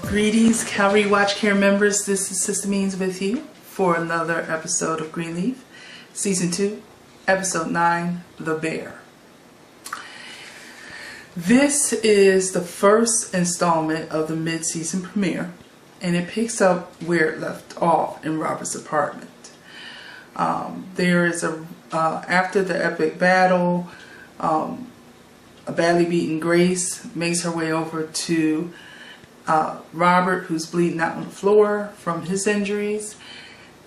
Greetings, Calvary Watch Care members. This is Sister Means with you for another episode of Greenleaf, Season 2, Episode 9, The Bear. This is the first installment of the mid-season premiere, and it picks up where it left off in Robert's apartment. There is after the epic battle, a badly beaten Grace makes her way over to Robert, who's bleeding out on the floor from his injuries,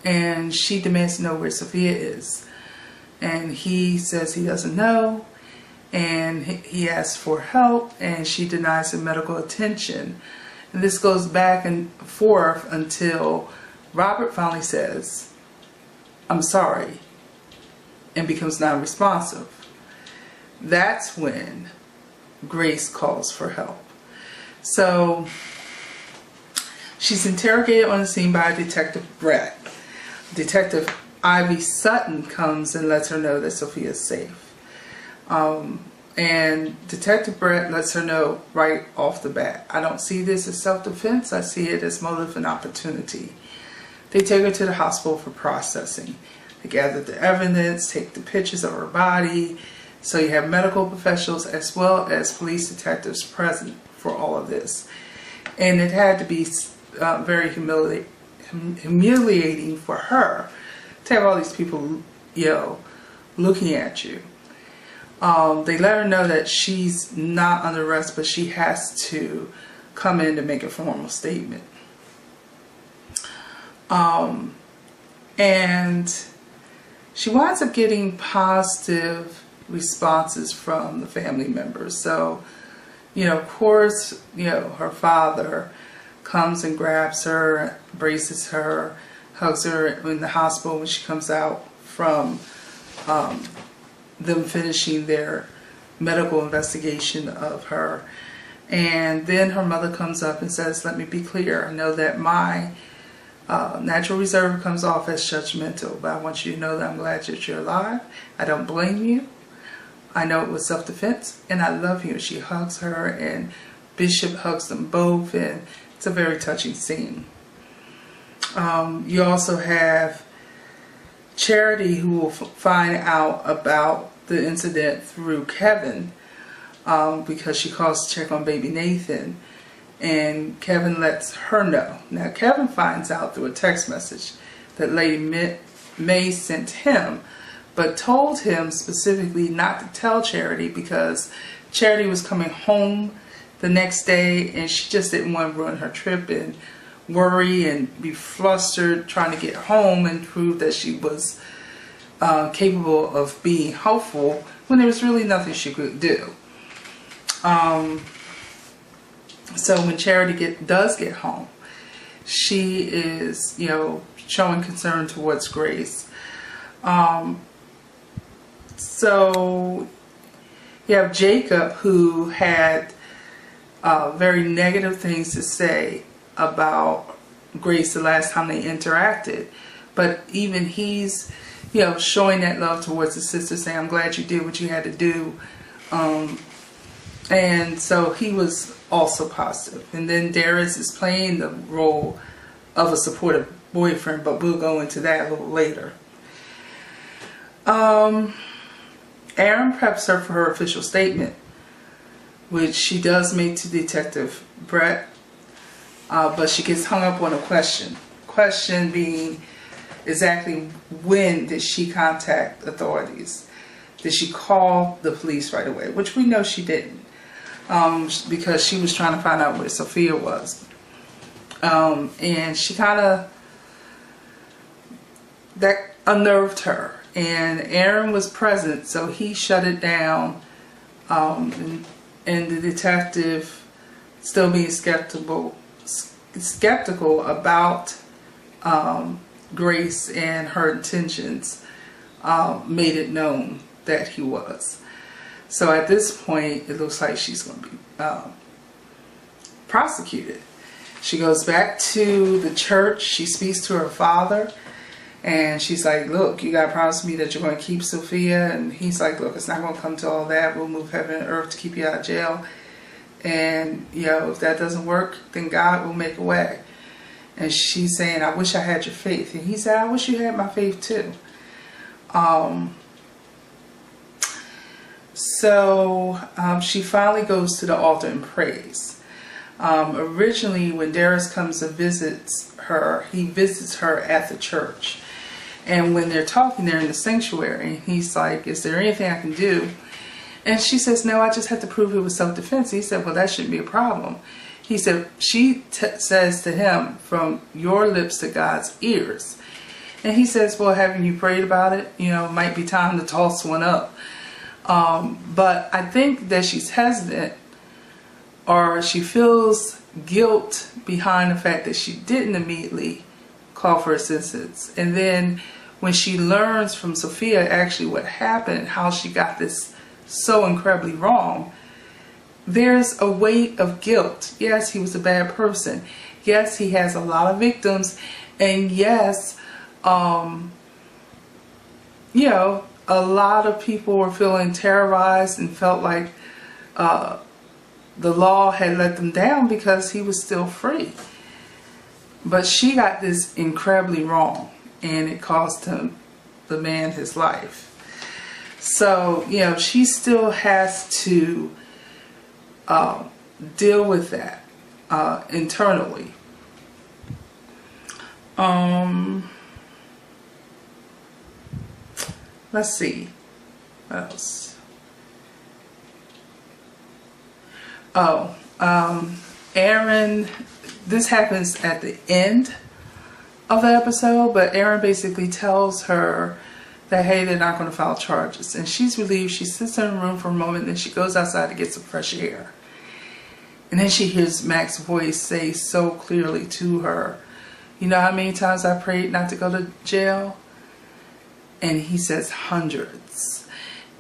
and she demands to know where Sophia is, and he says he doesn't know, and he asks for help, and she denies him medical attention. And this goes back and forth until Robert finally says, "I'm sorry," and becomes non-responsive. That's when Grace calls for help. So she's interrogated on the scene by Detective Brett. Detective Ivy Sutton comes and lets her know that Sophia is safe. And Detective Brett lets her know right off the bat. I don't see this as self-defense. I see it as motive and opportunity. They take her to the hospital for processing. They gather the evidence, take the pictures of her body. So you have medical professionals as well as police detectives present for all of this. And it had to be very humiliating for her to have all these people, looking at you. They let her know that she's not under arrest, but she has to come in to make a formal statement. And she winds up getting positive responses from the family members. So, of course, her father comes and grabs her, braces her, hugs her in the hospital when she comes out from them finishing their medical investigation of her. And then her mother comes up and says, "Let me be clear. I know that my natural reserve comes off as judgmental, but I want you to know that I'm glad that you're alive. I don't blame you. I know it was self-defense, and I love you." And she hugs her, and Bishop hugs them both, and it's a very touching scene. You also have Charity, who will find out about the incident through Kevin, because she calls to check on baby Nathan, and Kevin lets her know. Now Kevin finds out through a text message that Lady May sent him, but told him specifically not to tell Charity because Charity was coming home the next day and she just didn't want to ruin her trip and worry and be flustered trying to get home and prove that she was capable of being helpful when there was really nothing she could do. So when Charity does get home, she is, showing concern towards Grace. So you have Jacob, who had very negative things to say about Grace the last time they interacted, but even he's showing that love towards his sister, saying, "I'm glad you did what you had to do," and so he was also positive. And then Darius is playing the role of a supportive boyfriend, but we'll go into that a little later. Aaron preps her for her official statement, which she does make to Detective Brett, but she gets hung up on a question. Question being exactly when did she contact authorities? Did she call the police right away? Which we know she didn't, because she was trying to find out where Sophia was. And she kind of, that unnerved her. And Aaron was present, so he shut it down. And the detective, still being skeptical about Grace and her intentions, made it known that he was. So at this point, it looks like she's going to be prosecuted. She goes back to the church. She speaks to her father. And she's like, look, you got to promise me that you're going to keep Sophia. And he's like, look, it's not going to come to all that. We'll move heaven and earth to keep you out of jail. And, you know, if that doesn't work, then God will make a way. And she's saying, I wish I had your faith. And he said, I wish you had my faith too. So she finally goes to the altar and prays. Originally, when Darius comes to visit her, he visits her at the church. And when they're talking there in the sanctuary, he's like, is there anything I can do? And she says, no, I just have to prove it was self-defense. He said, well, that shouldn't be a problem. He said, she says to him, from your lips to God's ears. And he says, well, haven't you prayed about it? You know, it might be time to toss one up. But I think that she's hesitant, or she feels guilt behind the fact that she didn't immediately call for assistance. And then when she learns from Sophia actually what happened, how she got this so incredibly wrong, there's a weight of guilt. Yes, he was a bad person. Yes, he has a lot of victims. And yes, you know, a lot of people were feeling terrorized and felt like the law had let them down because he was still free. But she got this incredibly wrong, and it cost him, the man, his life. So, you know, she still has to deal with that internally. Let's see. What else? Oh, Aaron, this happens at the end of the episode, but Aaron basically tells her that, hey, they're not going to file charges. And she's relieved. She sits in her room for a moment, then she goes outside to get some fresh air. And then she hears Mac's voice say so clearly to her, you know how many times I prayed not to go to jail? And he says hundreds.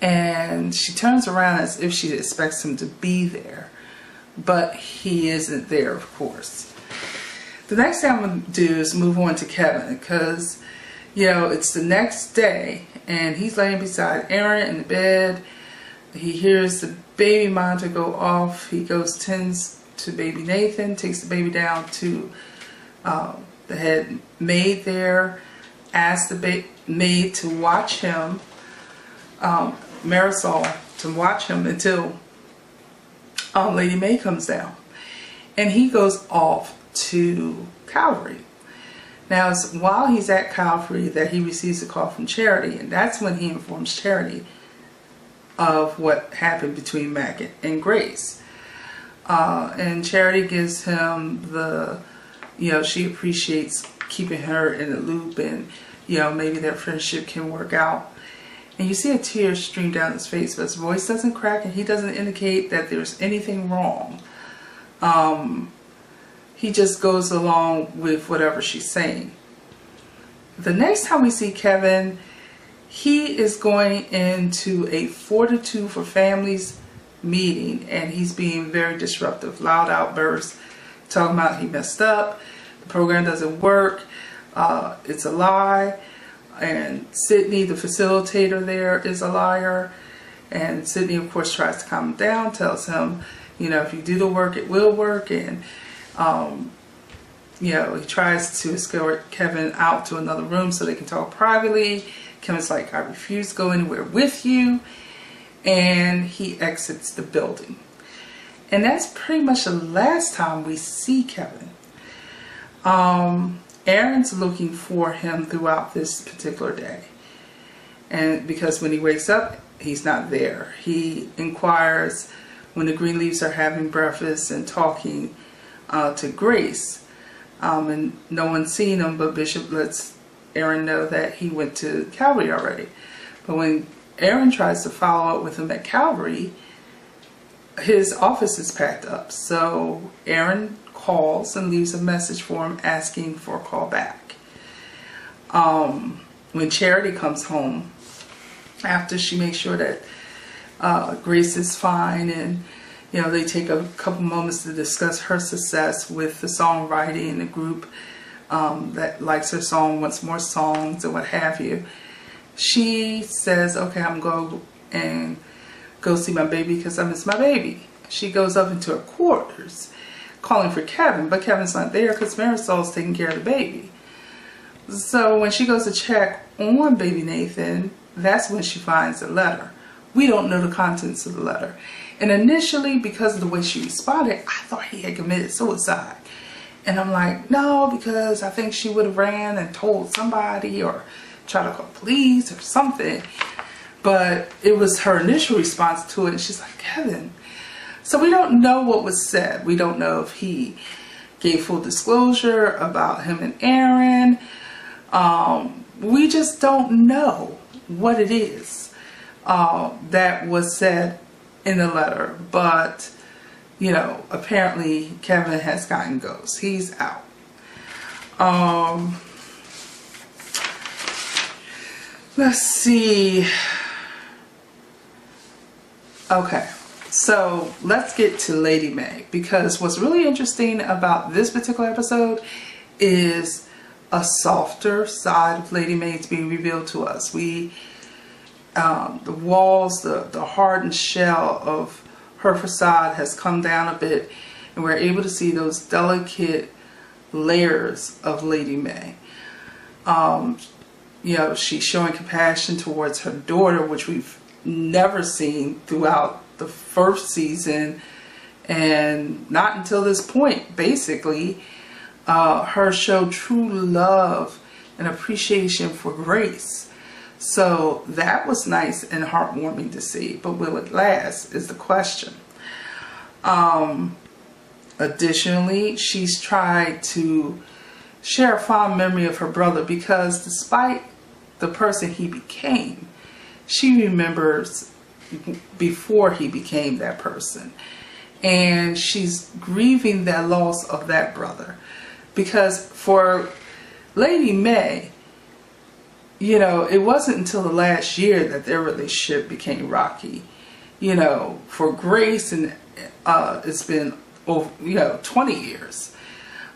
And she turns around as if she expects him to be there. But he isn't there, of course. The next thing I'm going to do is move on to Kevin, because, you know, it's the next day and he's laying beside Aaron in the bed. He hears the baby monitor go off. He goes, tends to baby Nathan, takes the baby down to the head maid there, asks the maid to watch him, Marisol, to watch him until Lady May comes down. And he goes off to Calvary. Now, it's while he's at Calvary that he receives a call from Charity, and that's when he informs Charity of what happened between Mac and Grace. And Charity gives him the, you know, she appreciates keeping her in the loop, and, you know, maybe their friendship can work out. And you see a tear stream down his face, but his voice doesn't crack and he doesn't indicate that there's anything wrong. He just goes along with whatever she's saying. The next time we see Kevin, he is going into a Fortitude for Families meeting, and he's being very disruptive. Loud outbursts, talking about he messed up, the program doesn't work, it's a lie. And Sydney, the facilitator there, is a liar. And Sydney, of course, tries to calm him down, tells him, you know, if you do the work, it will work. And, you know, he tries to escort Kevin out to another room so they can talk privately. Kevin's like, I refuse to go anywhere with you. And he exits the building. And that's pretty much the last time we see Kevin. Aaron's looking for him throughout this particular day. And because when he wakes up, he's not there. He inquires when the Greenleafs are having breakfast and talking to Grace. and no one's seen him, but Bishop lets Aaron know that he went to Calvary already. But when Aaron tries to follow up with him at Calvary, his office is packed up. So Aaron calls and leaves a message for him asking for a call back. When Charity comes home, after she makes sure that Grace is fine, and they take a couple moments to discuss her success with the songwriting and the group that likes her song, wants more songs and what have you, she says, okay, I'm going and go see my baby because I miss my baby. She goes up into her quarters calling for Kevin, but Kevin's not there because Marisol's taking care of the baby. So when she goes to check on baby Nathan, that's when she finds the letter. We don't know the contents of the letter. And initially, because of the way she responded, I thought he had committed suicide. And I'm like, no, because I think she would have ran and told somebody or tried to call police or something. But it was her initial response to it. And she's like, Kevin. So we don't know what was said. We don't know if he gave full disclosure about him and Aaron. We just don't know what it is that was said in the letter. But, apparently Kevin has gotten ghosts. He's out. Let's see. Okay. So let's get to Lady Mae, because what's really interesting about this particular episode is a softer side of Lady Mae being revealed to us. The walls, the hardened shell of her facade has come down a bit, and we're able to see those delicate layers of Lady Mae. She's showing compassion towards her daughter, which we've never seen throughout the first season, and not until this point, basically. Her show true love and appreciation for Grace. So that was nice and heartwarming to see, but will it last is the question. Additionally, she's tried to share a fond memory of her brother, because despite the person he became, she remembers before he became that person, and she's grieving that loss of that brother. Because for Lady Mae, it wasn't until the last year that their relationship became rocky. For Grace, and it's been over 20 years.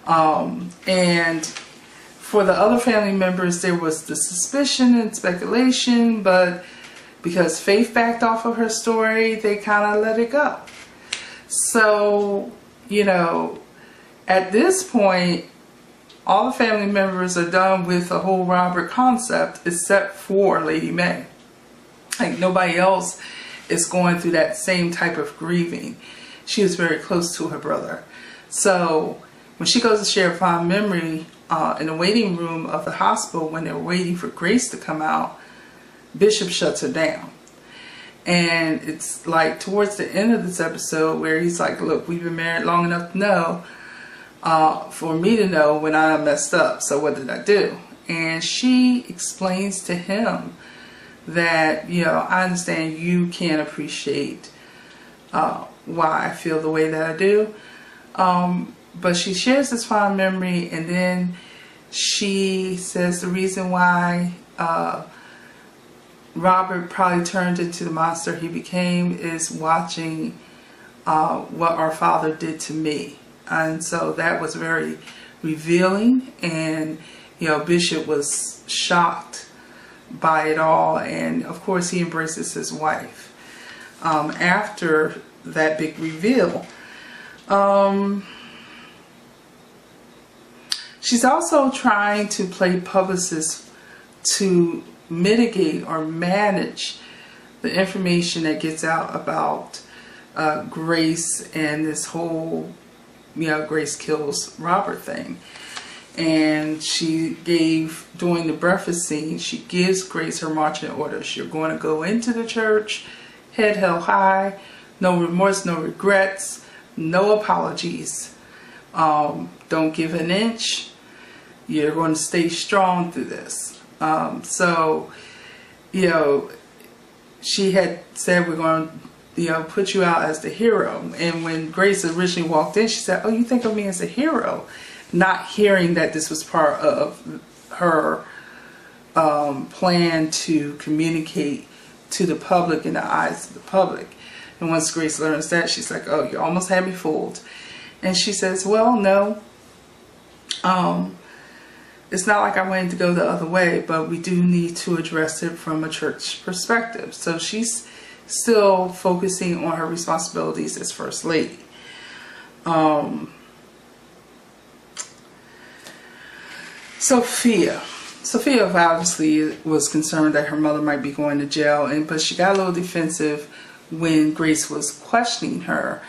And for the other family members, there was the suspicion and speculation, but because Faith backed off of her story, they kind of let it go. So, at this point, all the family members are done with the whole Robert concept except for Lady Mae. Like, nobody else is going through that same type of grieving. She is very close to her brother. So when she goes to share a fond memory in the waiting room of the hospital when they're waiting for Grace to come out, Bishop shuts her down. And it's like towards the end of this episode where he's like, look, we've been married long enough to know, for me to know when I messed up. So what did I do? And she explains to him that, I understand you can't appreciate why I feel the way that I do. But she shares this fond memory, and then she says the reason why Robert probably turned into the monster he became is watching what our father did to me. And so that was very revealing, and Bishop was shocked by it all, and of course he embraces his wife after that big reveal. She's also trying to play publicist to mitigate or manage the information that gets out about Grace and this whole Grace kills Robert thing. And she gave, during the breakfast scene, she gives Grace her marching orders. You're going to go into the church, head held high, no remorse, no regrets, no apologies. Don't give an inch. You're going to stay strong through this. So, you know, she had said, we're going to, you know, put you out as the hero. And when Grace originally walked in, she said, oh, you think of me as a hero? Not hearing that this was part of her plan to communicate to the public in the eyes of the public. And once Grace learns that, she's like, oh, you almost had me fooled. And she says, well, no. It's not like I wanted to go the other way, but we do need to address it from a church perspective. So she's still focusing on her responsibilities as First Lady. Sophia obviously was concerned that her mother might be going to jail, but she got a little defensive when Grace was questioning her,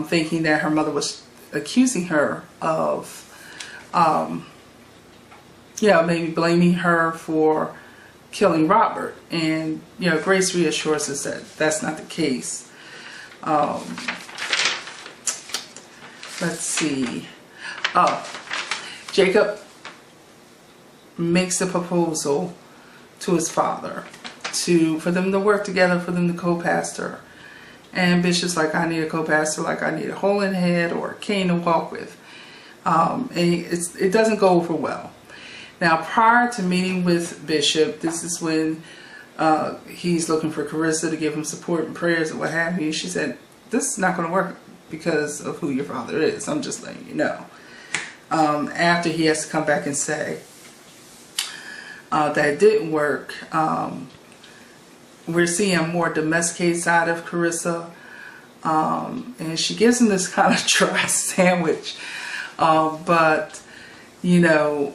thinking that her mother was accusing her of maybe blaming her for killing Robert. And, you know, Grace reassures us that that's not the case. Let's see. Oh, Jacob makes a proposal to his father for them to work together, for them to co-pastor. And Bishop's like, I need a co-pastor, like I need a hole in the head or a cane to walk with. And it doesn't go over well. Now, prior to meeting with Bishop, this is when he's looking for Carissa to give him support and prayers and what have you. She said, this is not going to work because of who your father is. I'm just letting you know. After he has to come back and say that it didn't work, we're seeing a more domesticated side of Carissa. And she gives him this kind of dry sandwich. But, you know,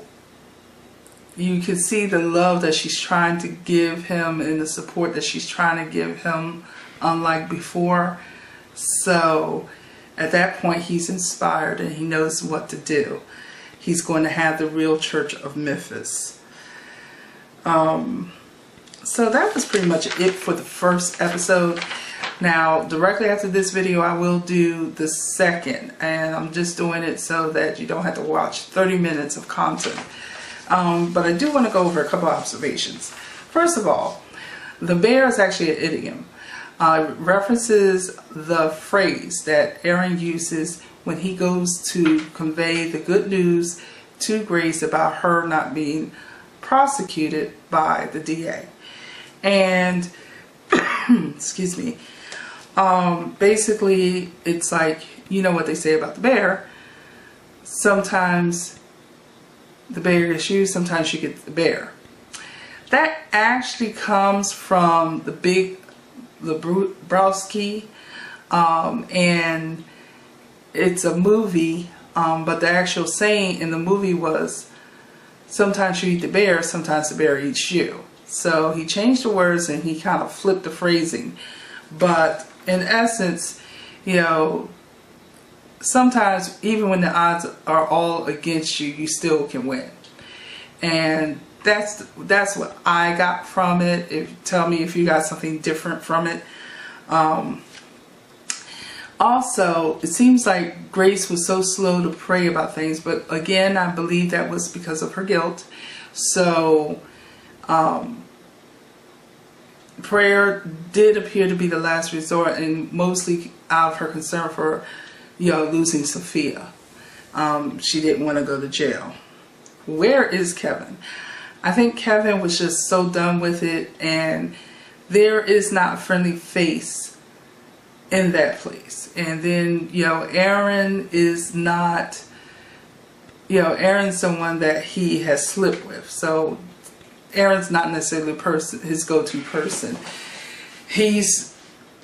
you can see the love that she's trying to give him and the support that she's trying to give him, unlike before. So at that point, he's inspired and he knows what to do. He's going to have the real Church of Memphis. So that was pretty much it for the first episode. Now, directly after this video, I will do the second. And I'm just doing it so that you don't have to watch 30 minutes of content. But I do want to go over a couple of observations. First of all, the bear is actually an idiom. It references the phrase that Aaron uses when he goes to convey the good news to Grace about her not being prosecuted by the DA. And, excuse me, basically it's like, you know what they say about the bear. Sometimes the bear gets you, sometimes you get the bear. That actually comes from the Big Lebowski, and it's a movie, but the actual saying in the movie was, sometimes you eat the bear, sometimes the bear eats you. So he changed the words and he kind of flipped the phrasing. But in essence, you know, sometimes even when the odds are all against you, you still can win. And that's what I got from it. Tell me if you got something different from it. Also, it seems like Grace was so slow to pray about things, but again, I believe that was because of her guilt. So prayer did appear to be the last resort, and mostly out of her concern for, you know, losing Sophia. She didn't want to go to jail. Where is Kevin? I think Kevin was just so done with it, and there is not a friendly face in that place. And then, you know, Aaron is not, you know, Aaron's someone that he has slipped with. So Aaron's not necessarily his go-to person. He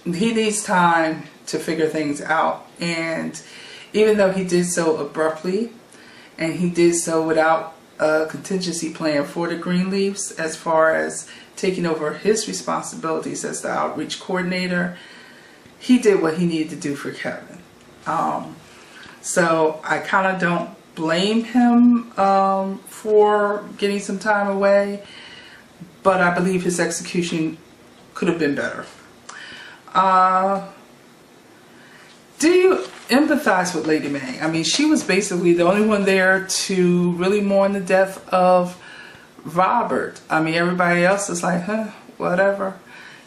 needs time to figure things out. And even though he did so abruptly, and he did so without a contingency plan for the Greenleafs as far as taking over his responsibilities as the outreach coordinator, he did what he needed to do for Kevin. So I kind of don't blame him for getting some time away, but I believe his execution could have been better. empathize with Lady Mae. I mean, she was basically the only one there to really mourn the death of Robert. I mean, everybody else is like, huh, whatever.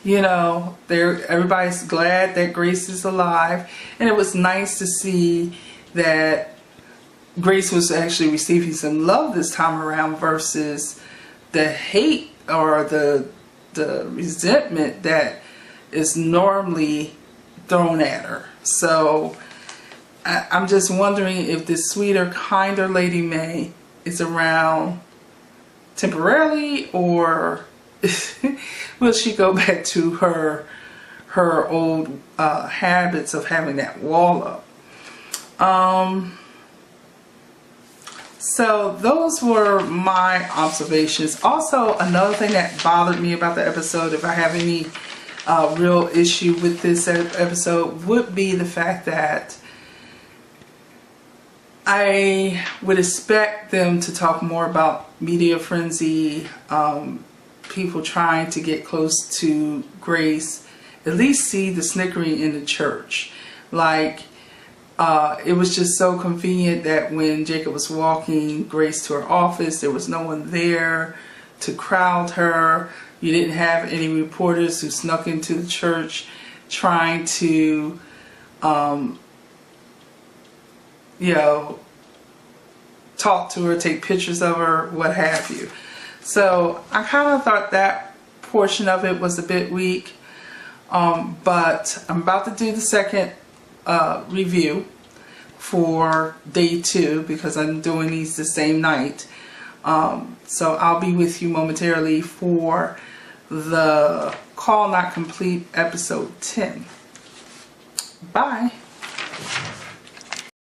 You know, everybody's glad that Grace is alive. And it was nice to see that Grace was actually receiving some love this time around versus the hate or the resentment that is normally thrown at her. So I'm just wondering if this sweeter, kinder Lady Mae is around temporarily, or will she go back to her old habits of having that wall up? So those were my observations. Also, another thing that bothered me about the episode, if I have any real issue with this episode, would be the fact that I would expect them to talk more about media frenzy, people trying to get close to Grace, at least see the snickering in the church. Like, it was just so convenient that when Jacob was walking Grace to her office, there was no one there to crowd her. You didn't have any reporters who snuck into the church trying to, you know, talk to her, take pictures of her, what have you. So I kind of thought that portion of it was a bit weak. But I'm about to do the second review for day 2 because I'm doing these the same night. So I'll be with you momentarily for the Call Not Complete episode 10. Bye.